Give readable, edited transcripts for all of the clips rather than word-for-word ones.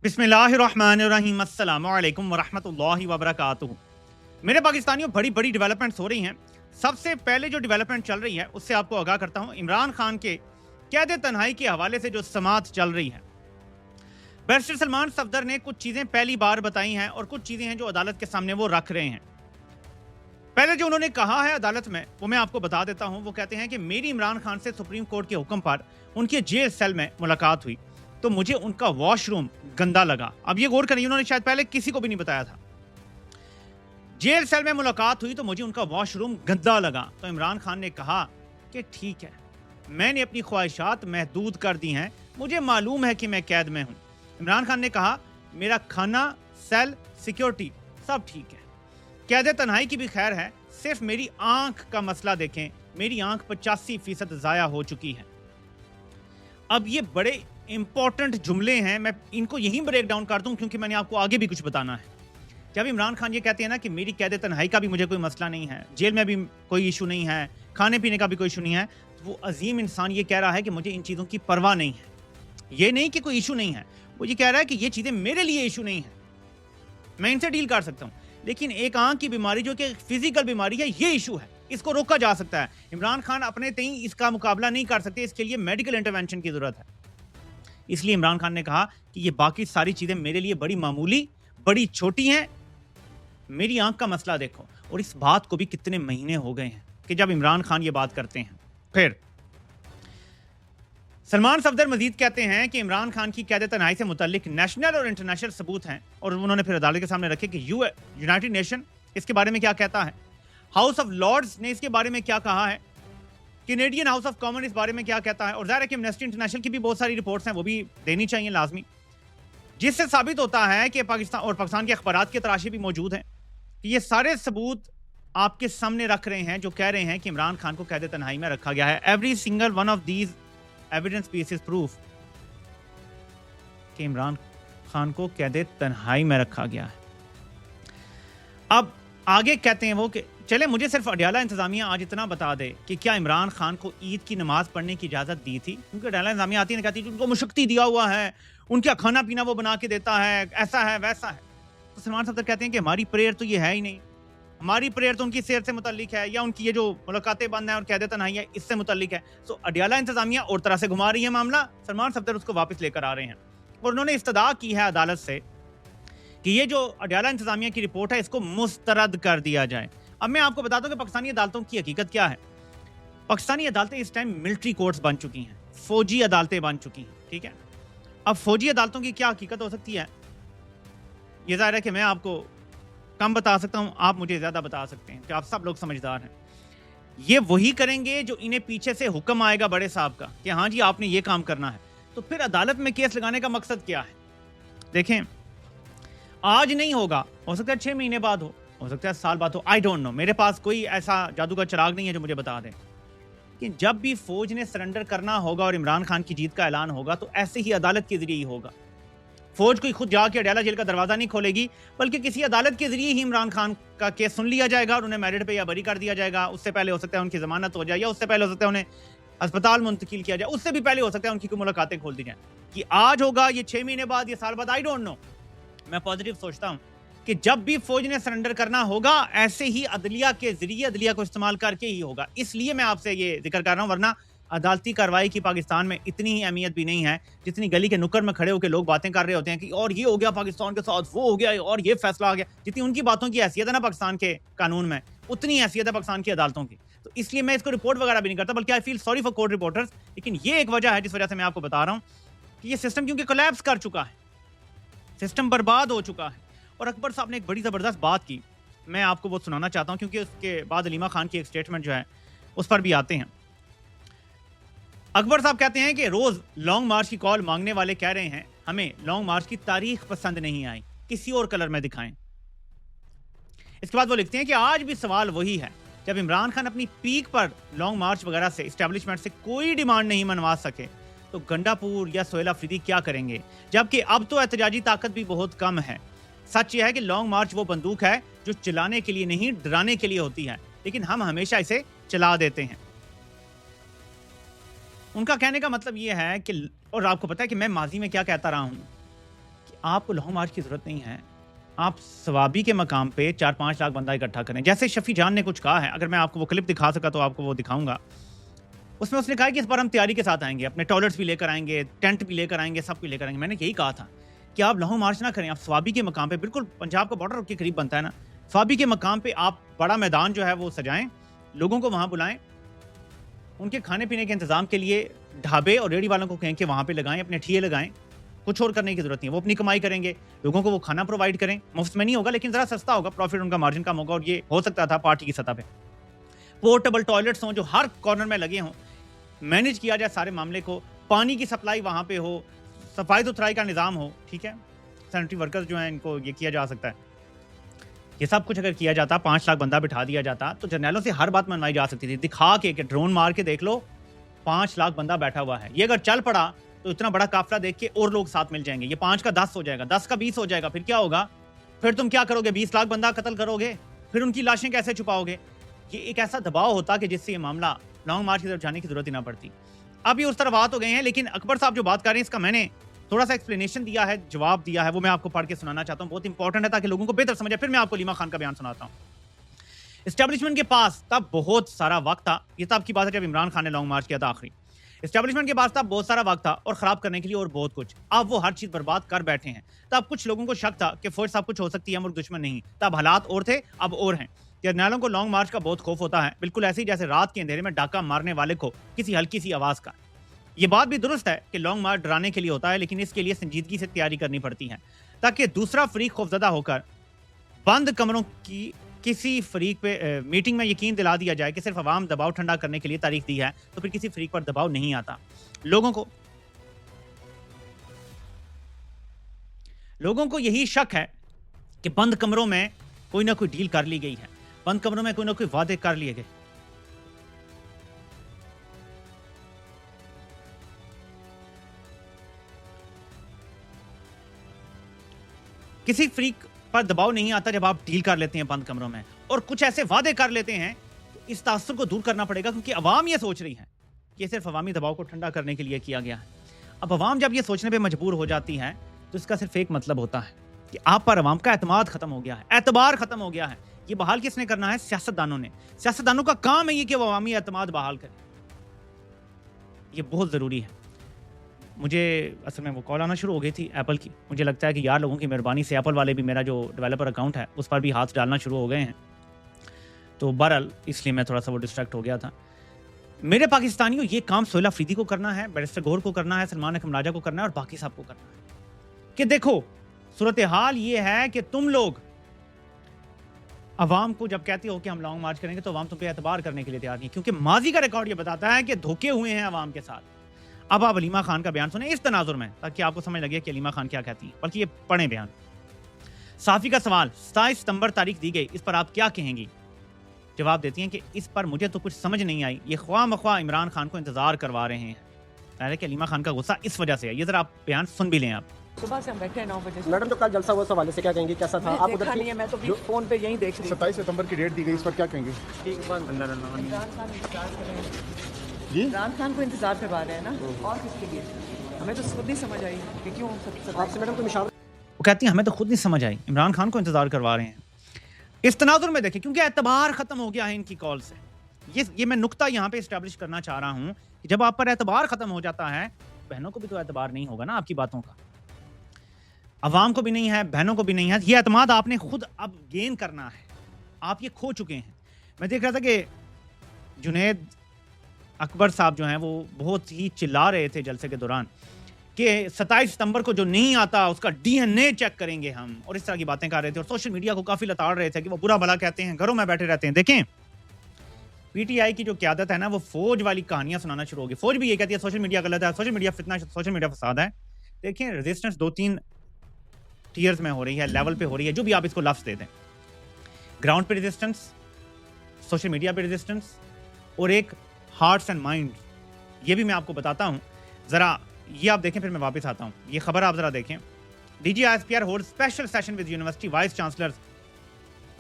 बिस्मिल्लाहिर्रहमानिर्रहीम अस्सलामु अलैकुम वरहमतुल्लाहि वबरकातुहू। मेरे पाकिस्तानियों बड़ी बड़ी डेवलपमेंट्स हो रही हैं। सबसे पहले जो डेवलपमेंट चल रही है उससे आपको आगाह करता हूं। इमरान खान के कैद तन्हाई के हवाले से जो समात चल रही है, बैरिस्टर सलमान सफदर ने कुछ चीजें पहली बार बताई हैं और कुछ चीजें हैं जो अदालत के सामने वो रख रहे हैं। पहले जो उन्होंने कहा है अदालत में वो मैं आपको बता देता हूं। वो कहते हैं कि मेरी इमरान खान से सुप्रीम कोर्ट के हुक्म पर उनके जेल सेल में मुलाकात हुई तो मुझे उनका वॉशरूम गंदा लगा। अब ये गौर करिए, उन्होंने शायद पहले किसी को भी नहीं बताया था। जेल सेल में मुलाकात हुई तो मुझे उनका वॉशरूम गंदा लगा। तो इमरान खान ने कहा कि ठीक है, मैंने अपनी ख्वाहिशात महदूद कर दी हैं, मुझे मालूम है कि मैं कैद में हूं। इमरान खान ने कहा मेरा खाना, सेल, सिक्योरिटी सब ठीक है, कैद तन्हाई की भी खैर है, सिर्फ मेरी आंख का मसला देखें, मेरी आंख 85% जाया हो चुकी है। अब ये बड़े इंपॉर्टेंट जुमले हैं, मैं इनको यहीं ब्रेक डाउन कर दूं क्योंकि मैंने आपको आगे भी कुछ बताना है। जब इमरान खान ये कहते हैं ना कि मेरी कैद तन्हाई का भी मुझे कोई मसला नहीं है, जेल में भी कोई इशू नहीं है, खाने पीने का भी कोई इशू नहीं है, तो वो अजीम इंसान ये कह रहा है कि मुझे इन चीज़ों की परवाह नहीं है। ये नहीं कि कोई इशू नहीं है, वो ये कह रहा है कि ये चीज़ें मेरे लिए इशू नहीं है, मैं इनसे डील कर सकता हूँ, लेकिन एक आंख की बीमारी जो कि फिजिकल बीमारी है, ये इशू है, इसको रोका जा सकता है। इमरान खान अपने तई इसका मुकाबला नहीं कर सकते, इसके लिए मेडिकल इंटरवेंशन की जरूरत है। इसलिए इमरान खान ने कहा कि ये बाकी सारी चीजें मेरे लिए बड़ी मामूली, बड़ी छोटी हैं, मेरी आंख का मसला देखो। और इस बात को भी कितने महीने हो गए हैं कि जब इमरान खान ये बात करते हैं। फिर सलमान सफदर मजीद कहते हैं कि इमरान खान की कैद तन्हाई से मुतल्लिक नेशनल और इंटरनेशनल सबूत हैं, और उन्होंने फिर अदालत के सामने रखे कि यूनाइटेड नेशन इसके बारे में क्या कहता है, हाउस ऑफ लॉर्ड्स ने इसके बारे में क्या कहा है, कैनेडियन हाउस ऑफ कॉमन इस बारे में क्या कहता है, और ज़ाहिर है कि एमनेस्टी इंटरनेशनल की भी बहुत सारी रिपोर्ट्स हैं, वो भी देनी चाहिए लाजमी, जिससे साबित होता है कि पाकिस्तान के अखबारात की तराशी भी मौजूद हैं। ये सारे सबूत आपके सामने रख रहे हैं जो कह रहे हैं कि इमरान खान को कैद तन्हाई में रखा गया है। Every single one of these evidence pieces proof कि इमरान खान को कैद तन्हाई में रखा गया है। अब आगे कहते हैं वो कि चले मुझे सिर्फ अडयाला इंतजामिया आज इतना बता दे कि क्या इमरान खान को ईद की नमाज पढ़ने की इजाजत दी थी, क्योंकि अडयाला इंतजामिया आती है कहती है उनको मुशक्ति दिया हुआ है, उनका खाना पीना वो बना के देता है, ऐसा है वैसा है। तो सलमान सफदर कहते हैं कि हमारी प्रेयर तो ये है ही नहीं, हमारी प्रेयर तो उनकी सेहत से मुतल्लिक है या उनकी ये जो मुलाकातें बंद है और कैद तन्हाई है इससे मुतल्लिक है। सो अडयाला इंतजामिया और तरह से घुमा रही है मामला, सलमान सफदर उसको वापस लेकर आ रहे हैं और उन्होंने इस्तदा की है अदालत से कि ये जो अडयाला इंतजामिया की रिपोर्ट है इसको मुस्तरद कर दिया जाए। अब मैं आपको बता दूं कि पाकिस्तानी अदालतों की हकीकत क्या है। पाकिस्तानी अदालतें इस टाइम मिलिट्री कोर्ट्स बन चुकी हैं, फौजी अदालतें बन चुकी हैं, ठीक है। अब फौजी अदालतों की क्या हकीकत हो सकती है, ये जाहिर है कि मैं आपको कम बता सकता हूं, आप मुझे ज्यादा बता सकते हैं कि आप सब लोग समझदार हैं। ये वही करेंगे जो इन्हें पीछे से हुक्म आएगा बड़े साहब का कि हाँ जी आपने ये काम करना है। तो फिर अदालत में केस लगाने का मकसद क्या है? देखें, आज नहीं होगा, हो सकता है 6 महीने बाद हो सकता है साल बाद हो, आई डोंट नो, मेरे पास कोई ऐसा जादू का चिराग नहीं है जो मुझे बता दे कि जब भी फौज ने सरेंडर करना होगा और इमरान खान की जीत का ऐलान होगा तो ऐसे ही अदालत के जरिए ही होगा। फौज कोई खुद जाके अडयाला जेल का दरवाजा नहीं खोलेगी, बल्कि किसी अदालत के जरिए ही इमरान खान का केस सुन लिया जाएगा और उन्हें मेरिट पे या बरी कर दिया जाएगा। उससे पहले हो सकता है उनकी जमानत हो जाए, या उससे पहले हो सकता है उन्हें अस्पताल मुंतकिल किया जाए, उससे भी पहले हो सकता है उनकी मुलाकातें खोल दी जाए। कि आज होगा, ये 6 महीने बाद, ये साल बाद, आई डोंट नो। मैं पॉजिटिव सोचता हूं कि जब भी फौज ने सरेंडर करना होगा ऐसे ही अदलिया के जरिए, अदलिया को इस्तेमाल करके ही होगा। इसलिए मैं आपसे ये जिक्र कर रहा हूं, वरना अदालती कार्रवाई की पाकिस्तान में इतनी ही अहमियत भी नहीं है जितनी गली के नुक्कड़ में खड़े होकर लोग बातें कर रहे होते हैं कि और ये हो गया पाकिस्तान के साथ, वो हो गया और ये फैसला आ गया। जितनी उनकी बातों की हैसियत है ना पाकिस्तान के कानून में, उतनी हैसियत है पाकिस्तान की अदालतों की। तो इसलिए मैं इसको रिपोर्ट वगैरह भी नहीं करता, बल्कि I feel sorry for court reporters. लेकिन ये एक वजह है जिस वजह से मैं आपको बता रहा हूं कि ये सिस्टम क्योंकि कोलैप्स कर चुका है, सिस्टम बर्बाद हो चुका है। और अकबर साहब ने एक बड़ी जबरदस्त बात की, मैं आपको वो सुनाना चाहता हूं क्योंकि उसके बाद अलीमा खान की एक स्टेटमेंट जो है उस पर भी आते हैं। अकबर साहब कहते हैं कि रोज लॉन्ग मार्च की कॉल मांगने वाले कह रहे हैं हमें लॉन्ग मार्च की तारीख पसंद नहीं आई, किसी और कलर में दिखाएं। इसके बाद वो लिखते हैं कि आज भी सवाल वही है, जब इमरान खान अपनी पीक पर लॉन्ग मार्च वगैरह से एस्टेब्लिशमेंट से कोई डिमांड नहीं मनवा सके तो गंडापुर या सोहेल अफरीदी क्या करेंगे, जबकि अब तो एहतजाजी ताकत भी बहुत कम है। सच यह है कि लॉन्ग मार्च वो बंदूक है जो चलाने के लिए नहीं डराने के लिए होती है, लेकिन हम हमेशा इसे चला देते हैं। उनका कहने का मतलब यह है कि, और आपको पता है कि मैं माजी में क्या कहता रहा हूं, कि आपको लॉन्ग मार्च की ज़रूरत नहीं है। आप सवाबी के मकाम पे 4-5 लाख बंदा इकट्ठा करें। जैसे शफी जान ने कुछ कहा है, अगर मैं आपको वो क्लिप दिखा सका तो आपको वो दिखाऊँगा। उसमें उसने कहा कि इस बार हम तैयारी के साथ आएँगे, अपने टॉयलेट्स भी लेकर आएँगे, टेंट भी लेकर आएँगे, सब कुछ लेकर आएँगे। मैंने यही कहा था कि आप लॉन्ग मार्च ना करें, आप सवाबी के मकाम पे, बिल्कुल पंजाब का बॉर्डर के करीब बनता है ना, सवाबी के मकाम पे आप बड़ा मैदान जो है वो सजाएँ, लोगों को वहाँ बुलाएँ, उनके खाने-पीने के इंतज़ाम के लिए ढाबे और रेहड़ी वालों को कहें कि वहाँ पे लगाएँ, अपने ठिये लगाएँ। कुछ और करने की ज़रूरत नहीं है, वो अपनी कमाई करेंगे, लोगों को वो खाना प्रोवाइड करें, मुफ्त में नहीं होगा लेकिन ज़रा सस्ता होगा, प्रॉफिट उनका मार्जिन कम होगा और ये हो सकता था पार्टी की सतह पे। पोर्टेबल टॉयलेट्स हों जो हर कॉर्नर में लगे हों, मैनेज किया जाए सारे मामले को, पानी की सप्लाई वहाँ पे हो, सफाई-सुथराई का निज़ाम हो, ठीक है? सैनिटरी वर्कर्स जो हैं इनको ये किया जा सकता है। ये सब कुछ अगर किया जाता, 5 लाख बंदा बिठा दिया जाता, तो जर्नैलों से हर बात मनवाई जा सकती थी। दिखा के कि ड्रोन मार के देख लो, 5 लाख बंदा बैठा हुआ है। ये अगर चल पड़ा तो इतना बड़ा काफिला देख के और लोग साथ मिल जाएंगे। ये 5 का 10 हो जाएगा, 10 का 20 हो जाएगा, फिर क्या होगा? फिर तुम क्या करोगे? 20 लाख बंदा कत्ल करोगे, फिर उनकी लाशें कैसे छुपाओगे? ये एक ऐसा दबाव होता कि जिससे ये मामला लॉन्ग मार्च की तरफ जाने की जरूरत ही ना पड़ती। अब ये उस तरफ आ तो गए हैं, लेकिन अकबर साहब जो बात कर रहे हैं इसका मैंने थोड़ा सा एक्सप्लेनेशन दिया है, जवाब दिया है, वो मैं आपको पढ़ के सुनाना चाहता हूँ। बहुत इंपॉर्टेंट है ताकि लोगों को बेहतर समझ आए। फिर मैं आपको लीमा खान का बयान सुनाता हूँ। एस्टेब्लिशमेंट के पास तब बहुत सारा वक्त था, ये तब की बात है जब इमरान खान ने लॉन्ग मार्च किया था आखिरी। एस्टेब्लिशमेंट के पास तब बहुत सारा वक्त था और खराब करने के लिए और बहुत कुछ। अब वो हर चीज बर्बाद कर बैठे हैं। तब कुछ लोगों को शक था कि फौज सब कुछ हो सकती है, मुल्क दुश्मन नहीं। तब हालात और थे, अब और हैं। जर्नैलों को लॉन्ग मार्च का बहुत खौफ होता है, बिल्कुल ऐसे ही जैसे रात के अंधेरे में डाका मारने वाले को किसी हल्की सी आवाज का। ये बात भी दुरुस्त है कि लॉन्ग मार्च डराने के लिए होता है, लेकिन इसके लिए संजीदगी से तैयारी करनी पड़ती है ताकि दूसरा फरीक खौफजदा होकर बंद कमरों की किसी फरीक पे मीटिंग में यकीन दिला दिया जाए कि सिर्फ अवाम दबाव ठंडा करने के लिए तारीख दी है, तो फिर किसी फरीक पर दबाव नहीं आता। लोगों को यही शक है कि बंद कमरों में कोई ना कोई डील कर ली गई है, बंद कमरों में कोई ना कोई वादे कर लिए गए। किसी फरीक पर दबाव नहीं आता जब आप डील कर लेते हैं बंद कमरों में और कुछ ऐसे वादे कर लेते हैं, तो इस तासुर को दूर करना पड़ेगा, क्योंकि अवाम ये सोच रही है कि ये सिर्फ अवामी दबाव को ठंडा करने के लिए किया गया है। अब अवाम जब ये सोचने पे मजबूर हो जाती है तो इसका सिर्फ एक मतलब होता है कि आप पर अवाम का एतमाद खत्म हो गया है, एतबार खत्म हो गया है। ये बहाल किसने करना है? सियासतदानों ने। सियासतदानों का काम है ये कि वो अवामी एतमाद बहाल करें। ये बहुत ज़रूरी है। मुझे असल में वो कॉल आना शुरू हो गई थी एप्पल की। मुझे लगता है कि यार लोगों की मेहरबानी से एप्पल वाले भी मेरा जो डेवलपर अकाउंट है उस पर भी हाथ डालना शुरू हो गए हैं। तो बहरहाल इसलिए मैं थोड़ा सा वो डिस्ट्रैक्ट हो गया था। मेरे पाकिस्तानियों, ये काम सोहेल अफरीदी को करना है, बैरिस्टर गौहर को करना है, सलमान अकरम राजा को करना है और बाकी साहब को करना है कि देखो सूरत हाल ये है कि तुम लोग अवाम को जब कहते हो कि हम लॉन्ग मार्च करेंगे तो अवाम तुम पे एतबार करने के लिए तैयार नहीं, क्योंकि माजी का रिकॉर्ड ये बताता है कि धोखे हुए हैं अवाम के साथ। अब आप अलीमा खान का बयान सुने इस तनाजुर में, ताकि आपको समझ लगे कि अलीमा खान क्या कहती है, बल्कि ये पढ़ें बयान। साफी का सवाल, 27 सितंबर तारीख दी गई, इस पर आप क्या कहेंगी? जवाब देती हैं कि इस पर मुझे तो कुछ समझ नहीं आई, ये ख्वाह मख्वाह इमरान खान को इंतजार करवा रहे हैं। पहले कि अलीमा खान का गुस्सा इस वजह से है। ये जरा आप बयान सुन भी लें। आप सुबह से हम बैठे हैं 9 बजे से। मैडम, तो कल जलसा हुआ, सवाल से क्या कहेंगे, कैसा था? आप उधर नहीं है, मैं तो फोन पे यही देख रही हूँ। 27 सितंबर की डेट दी गई, इस पर क्या कहेंगे? इमरान खान इंतजार कर रहे हैं जी, इमरान खान को इंतजार करवा रहे हैं ना, और किसके लिए? हमें तो खुद नहीं समझ आई कि क्यों आपसे मैडम को निशान। वो कहती हैं हमें तो खुद नहीं समझ आई, इमरान खान को इंतजार करवा रहे हैं। इस तनाजुर में देखें, क्योंकि एतबार खत्म हो गया है इनकी कॉल से। ये मैं नुक्ता यहाँ पे इस्टेब्लिश करना चाह रहा हूँ कि जब आप पर एतबार खत्म हो जाता है, बहनों को भी तो एतबार नहीं होगा ना आपकी बातों का। अवाम को भी नहीं है, बहनों को भी नहीं है। ये एतमाद आपने खुद अब गेन करना है, आप ये खो चुके हैं। मैं देख रहा था कि जुनैद अकबर साहब जो हैं वो बहुत ही चिल्ला रहे थे जलसे के दौरान कि 27 सितंबर को जो नहीं आता उसका डीएनए चेक करेंगे हम, और इस तरह की बातें कर रहे थे और सोशल मीडिया को काफी लताड़ रहे थे कि वो बुरा भला कहते हैं, घरों में बैठे रहते हैं। देखें, पीटीआई की जो क्यादत है ना, वो फौज वाली कहानियां सुनाना शुरू हो गई। फौज भी ये कहती है सोशल मीडिया गलत है, सोशल मीडिया फितना, सोशल मीडिया फसाद है। देखें, रेजिस्टेंस 2-3 टीयर्स में हो रही है, लेवल पे हो रही है, जो भी आप इसको लफ्ज दे दें। ग्राउंड पे रेजिस्टेंस, सोशल मीडिया पे रेजिस्टेंस, और एक हार्ट्स एंड माइंड। ये भी मैं आपको बताता हूं, जरा ये आप देखें, फिर मैं वापस आता हूं। ये खबर आप जरा देखें। DGISPR hold special session with university vice chancellors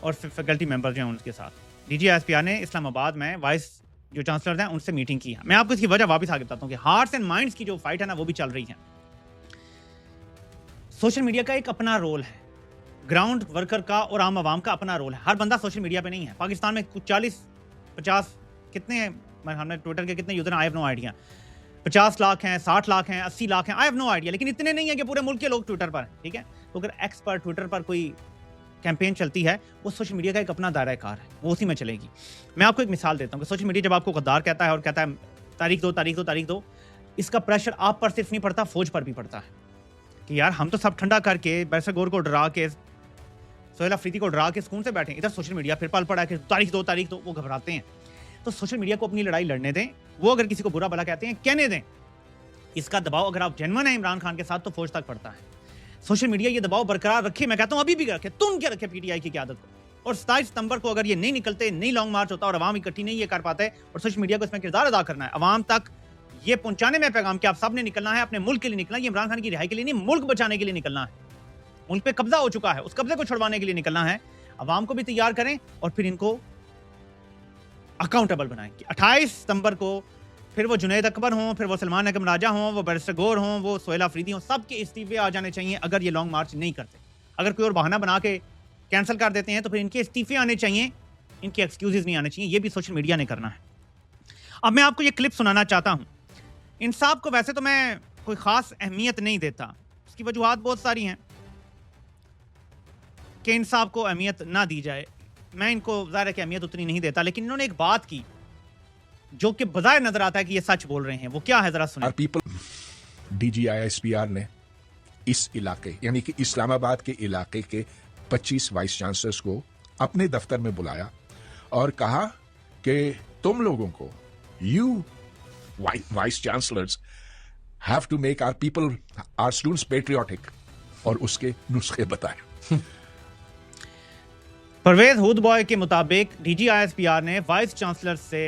और फैकल्टी मेंबर्स जो हैं उनके साथ। DGISPR ने इस्लामाबाद में वाइस जो चांसलर हैं उनसे मीटिंग की है। मैं आपको इसकी वजह वापस आगे बताता हूं कि हार्ट्स एंड माइंड्स की जो फाइट है ना, वो भी चल रही है। सोशल मीडिया का एक अपना रोल है, ग्राउंड वर्कर का और आम आवाम का अपना रोल है। हर बंदा सोशल मीडिया पे नहीं है। पाकिस्तान में कुछ 40-50 कितने हैं, हमने ट्विटर के कितने user, I have no idea, 50 lakh हैं, 60 लाख हैं, 80 लाख हैं, आई हैव नो आइडिया, लेकिन इतने नहीं है कि पूरे मुल्क के लोग ट्विटर पर, ठीक है। तो अगर एक्स पर, ट्विटर पर कोई कैंपेन चलती है, वो सोशल मीडिया का एक अपना दायरा कार है, वो उसी में चलेगी। मैं आपको एक मिसाल देता हूँ कि सोशल मीडिया जब आपको गद्दार कहता है और कहता है तारीख दो तारीख दो तारीख दो, इसका प्रेशर आप पर सिर्फ नहीं पड़ता, फौज पर भी पड़ता है कि यार हम तो सब ठंडा करके बैरिस्टर गौर को डरा के, सोहेल अफरीदी को डरा के सुकून से बैठे, इधर सोशल मीडिया फिर पल पड़ा है कि तारीख दो, वो घबराते हैं। तो सोशल मीडिया को अपनी लड़ाई लड़ने दें, वो अगर किसी को बुरा भला कहते हैं कहने दें। इसका दबाव अगर आप जेन्युइन है इमरान खान के साथ तो फौज तक पड़ता है। सोशल मीडिया ये दबाव बरकरार रखे, मैं कहता हूं अभी भी रखे, तुम क्या रखे पीटीआई की क़यादत को। और 27 सितंबर को अगर ये नहीं निकलते, नहीं लॉन्ग मार्च होता और अवाम इकट्ठी नहीं ये कर पाते, और सोशल मीडिया को इसमें किरदार अदा करना है, अवाम तक ये पहुंचाने में पैगाम कि आप सब ने निकलना है, अपने मुल्क के लिए निकलना है, ये इमरान खान की रिहाई के लिए नहीं, मुल्क बचाने के लिए निकलना है। मुल्क पे कब्जा हो चुका है, उस कब्जे को छुड़वाने के लिए निकलना है। अवाम को भी तैयार करें और फिर इनको अकाउंटेबल बनाएं कि 28 सितंबर को फिर वो जुनैद अकबर हों, फिर वो सलमान अकम राजा हों, वो बैरिस्टर गौर हों, वो सोहेल अफरीदी हों, सबके इस्तीफे आ जाने चाहिए अगर ये लॉन्ग मार्च नहीं करते। अगर कोई और बहाना बना के कैंसिल कर देते हैं तो फिर इनके इस्तीफे आने चाहिए, इनके एक्सक्यूजेज नहीं आने चाहिए। ये भी सोशल मीडिया ने करना है। अब मैं आपको ये क्लिप सुनाना चाहता हूँ। इंसाफ को वैसे तो मैं कोई ख़ास अहमियत नहीं देता, उसकी वजूहात बहुत सारी हैं कि इंसाफ को अहमियत ना दी जाए। मैं इनको ज़ाहिर है कि अहमियत उतनी नहीं देता, लेकिन इन्होंने एक बात की जो कि बज़ाहिर नजर आता है कि ये सच बोल रहे हैं। वो क्या है जरा सुनिए। पीपल DGISPR ने इस इलाके यानी कि इस्लामाबाद के इलाके के 25 वाइस चांसलर्स को अपने दफ्तर में बुलाया और कहा कि तुम लोगों को, you vice chancellors have to make our people, our students patriotic, और उसके नुस्खे बताए। परवेज हुदबॉय के मुताबिक DGISPR ने वाइस चांसलर से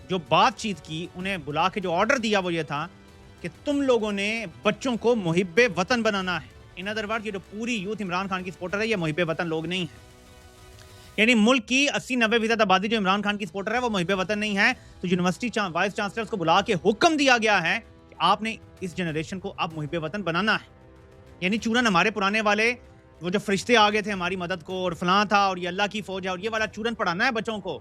जो बातचीत की, उन्हें बुला के जो ऑर्डर दिया वो ये था कि तुम लोगों ने बच्चों को मुहिब्बे वतन बनाना है। इन अदर वर्ड, ये जो पूरी यूथ इमरान खान की सपोर्टर है, ये मुहिब्बे वतन लोग नहीं है। यानी मुल्क की 80-90% आबादी जो इमरान खान की सपोर्टर है वो मुहिब्बे वतन नहीं है। तो यूनिवर्सिटी वाइस चांसलर्स को बुला के हुक्म दिया गया है कि आपने इस जनरेशन को अब मुहिब्बे वतन बनाना है। यानी चूरन हमारे पुराने वाले वो जो फरिश्ते आ गए थे हमारी मदद को, और फलां था, और ये अल्लाह की फौज है, और ये वाला चूरन पढ़ाना है बच्चों को।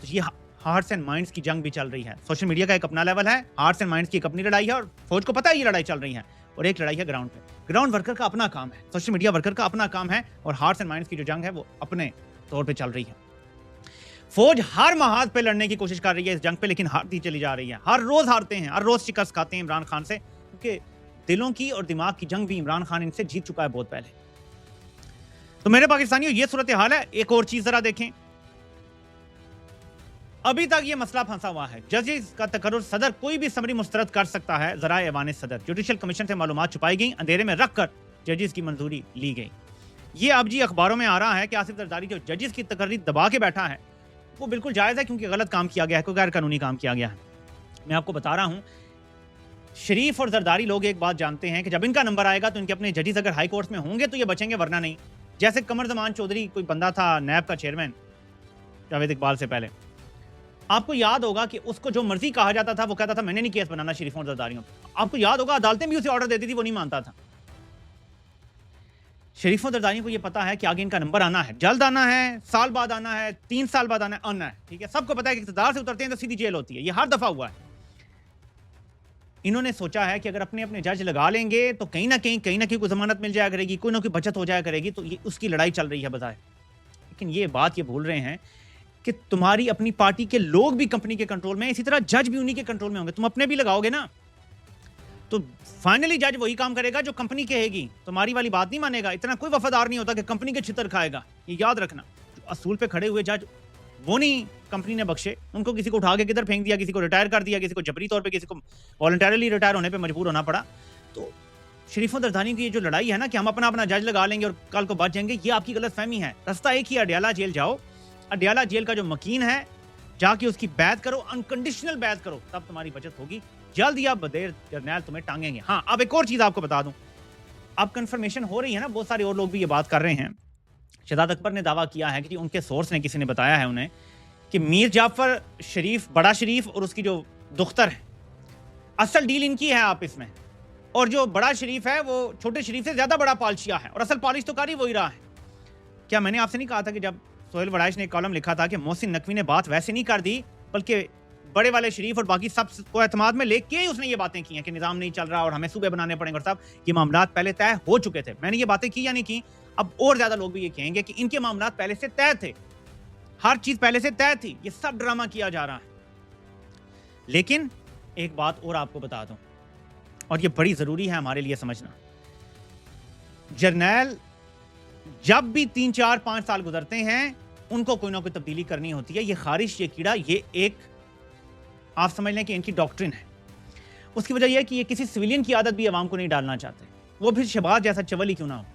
तो ये हार्ट्स एंड माइंड्स की जंग भी चल रही है। सोशल मीडिया का एक अपना लेवल है, हार्ट्स एंड माइंड्स की एक अपनी लड़ाई है, और फौज को पता है ये लड़ाई चल रही है, और एक लड़ाई है ग्राउंड पे। ग्राउंड वर्कर का अपना काम है, सोशल मीडिया वर्कर का अपना काम है, और हार्ट्स एंड माइंड्स की जो जंग है वो अपने तौर पे चल रही है। फौज हर महाज पे लड़ने की कोशिश कर रही है इस जंग पे, लेकिन हारती चली जा रही है। हर रोज हारते हैं, हर रोज शिकस्त खाते हैं इमरान खान से, क्योंकि दिलों की और दिमाग की जंग भी इमरान खान इनसे जीत चुका है बहुत पहले। तो मेरे पाकिस्तानियों, ये सूरत हाल है। एक और चीज जरा देखें, अभी तक ये मसला फंसा हुआ है। जजेस का तकर्रुर सदर कोई भी समरी मुस्तरद कर सकता है। ज़राए ऐवान सदर, जुडिशल कमीशन से मालूमात छुपाई गई, अंधेरे में रखकर जजेस की मंजूरी ली गई। ये अब जी अखबारों में आ रहा है कि आसिफ जरदारी जो जजेस की तकर्री दबा के बैठा है वो बिल्कुल जायज़ है, क्योंकि गलत काम किया गया है, कोई गैर कानूनी काम किया गया है। मैं आपको बता रहा हूँ, शरीफ और जरदारी लोग एक बात जानते हैं कि जब इनका नंबर आएगा तो इनके अपने जजेस अगर हाई कोर्ट में होंगे तो ये बचेंगे, वरना नहीं। जैसे कमर जमान चौधरी कोई बंदा था नैब का चेयरमैन जावेद इकबाल से पहले, आपको याद होगा कि उसको जो मर्जी कहा जाता था वो कहता था मैंने नहीं केस बनाना शरीफों और जरदारियों पे। आपको याद होगा अदालतें भी उसे ऑर्डर देती थी, वो नहीं मानता था। शरीफों जरदारियों को ये पता है कि आगे इनका नंबर आना है, जल्द आना है, साल बाद आना है, 3 साल बाद आना है, ठीक है। सबको पता है कि इक़्तिदार से उतरते हैं तो सीधी जेल होती है, ये हर दफा हुआ है। इन्होंने सोचा है कि अगर अपने अपने जज लगा लेंगे तो कहीं ना कहीं कोई जमानत मिल जाया करेगी, कोई ना कोई बचत हो जाया करेगी, तो ये उसकी लड़ाई चल रही है बजाय। लेकिन ये बात ये भूल रहे हैं कि तुम्हारी अपनी पार्टी के लोग भी कंपनी के कंट्रोल में, इसी तरह जज भी उन्हीं के कंट्रोल में होंगे। तुम अपने भी लगाओगे ना तो फाइनली जज वही काम करेगा जो कंपनी कहेगी, तुम्हारी वाली बात नहीं मानेगा। इतना कोई वफादार नहीं होता कि कंपनी के छितर खाएगा, ये याद रखना। जो असूल पे खड़े हुए जज वो नहीं कंपनी ने बख्शे, उनको किसी को उठा के किधर फेंक दिया, किसी को रिटायर कर दिया, किसी को जबरी तौर पे, किसी को वॉलंटरली रिटायर होने पे मजबूर होना पड़ा। तो शरीफों दरदानी की ये जो लड़ाई है ना कि हम अपना अपना जज लगा लेंगे और कल को बच जाएंगे, ये आपकी गलत फहमी है। रास्ता एक ही, अडयाला जेल जाओ, अडयाला जेल का जो मकीन है जाके उसकी बैत करो, अनकंडीशनल बैत करो, तब तुम्हारी बचत होगी। जल्द या बदेर जर्नैल तुम्हें टांगेंगे। हाँ, अब एक और चीज आपको बता दूं, अब कंफर्मेशन हो रही है ना, बहुत सारे और लोग भी ये बात कर रहे हैं। शहजाद अकबर ने दावा किया है कि उनके सोर्स ने, किसी ने बताया है उन्हें कि मीर जाफर शरीफ, बड़ा शरीफ और उसकी जो दुख्तर है, असल डील इनकी है आपस में। और जो बड़ा शरीफ है वो छोटे शरीफ से ज़्यादा बड़ा पालशिया है, और असल पॉलिश तो कारी वही रहा है। क्या मैंने आपसे नहीं कहा था कि जब सोहेल वड़ाइश ने एक कॉलम लिखा था कि मोहसिन नकवी ने बात वैसे नहीं कर दी, बल्कि बड़े वाले शरीफ और बाकी सब को एतमाद में लेके ही उसने ये बातें की हैं कि निज़ाम नहीं चल रहा और हमें सूबे बनाने पड़ेंगे। और साहब ये मामलात पहले तय हो चुके थे। मैंने ये बातें की या नहीं की? अब और ज़्यादा लोग भी ये कहेंगे कि इनके मामलात पहले से तय थे, हर चीज़ पहले से तय थी, ये सब ड्रामा किया जा रहा है। लेकिन एक बात और आपको बता दूं, और ये बड़ी ज़रूरी है हमारे लिए समझना। जर्नैल जब भी 3, 4, 5 साल गुजरते हैं उनको कोई ना कोई तब्दीली करनी होती है। ये खारिश, ये कीड़ा, ये एक आप समझ लें कि इनकी डॉक्ट्रिन है। उसकी वजह यह है कि ये किसी सिविलियन की आदत भी आवाम को नहीं डालना चाहते, वो भी शहबाज जैसा चवल ही क्यों ना हो।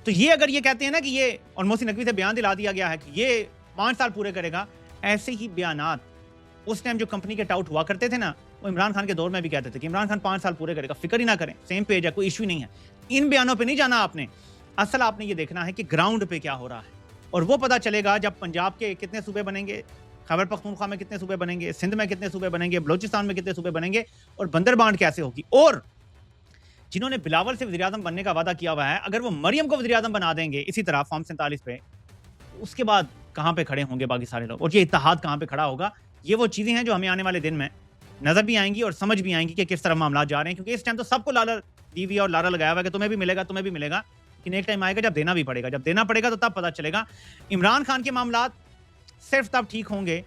तो ये अगर ये कहते हैं ना कि ये, और मोहसिन नकवी से बयान दिला दिया गया है कि ये 5 साल पूरे करेगा, ऐसे ही बयानात उस टाइम जो कंपनी के टाउट हुआ करते थे ना, वो इमरान खान के दौर में भी कहते थे कि इमरान खान 5 साल पूरे करेगा, फिक्र ही ना करें, सेम पेज है, कोई इशू नहीं है। इन बयानों पे नहीं जाना आपने, असल आपने ये देखना है कि ग्राउंड पे क्या हो रहा है। और वो पता चलेगा जब पंजाब के कितने सूबे बनेंगे, खैबर पख्तूनख्वा में कितने सूबे बनेंगे, सिंध में कितने सूबे बनेंगे, बलोचिस्तान में कितने सूबे बनेंगे, और बंदरबांट कैसे होगी। और जिन्होंने बिलावल से वज़ीर-ए-आज़म बनने का वादा किया हुआ है, अगर वो मरियम को वज़ीर-ए-आज़म बना देंगे इसी तरह फॉर्म 47 पे, उसके बाद कहाँ पे खड़े होंगे बाकी सारे लोग, और ये इत्तेहाद कहाँ पे खड़ा होगा। ये वो चीज़ें हैं जो हमें आने वाले दिन में नजर भी आएंगी और समझ भी आएंगी कि किस तरह मामला जा रहे हैं। क्योंकि इस टाइम तो सबको लाला दी हुई और लारा लगाया हुआ है कि तुम्हें भी मिलेगा, तुम्हें भी मिलेगा, लेकिन एक टाइम आएगा जब देना भी पड़ेगा। जब देना पड़ेगा तो तब पता चलेगा। इमरान खान के मामलात सिर्फ तब ठीक होंगे,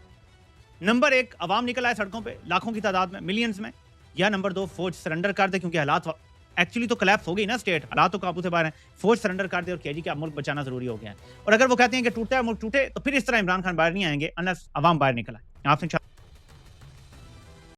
नंबर 1 अवाम निकल आए सड़कों पे लाखों की तादाद में, मिलियंस में, या नंबर 2 फौज सरेंडर कर दे, क्योंकि हालात एक्चुअली तो कोलैप्स हो गई ना, स्टेट हालात तो काबू से बाहर है। फौज सरेंडर कर दे और कहे जी कि अब मुल्क बचाना जरूरी हो गया है। और अगर वो कहते हैं कि टूटता है मुल्क टूटे, तो फिर इस तरह इमरान खान बाहर नहीं आएंगे अनलेस अवाम बाहर निकल आए। आपसे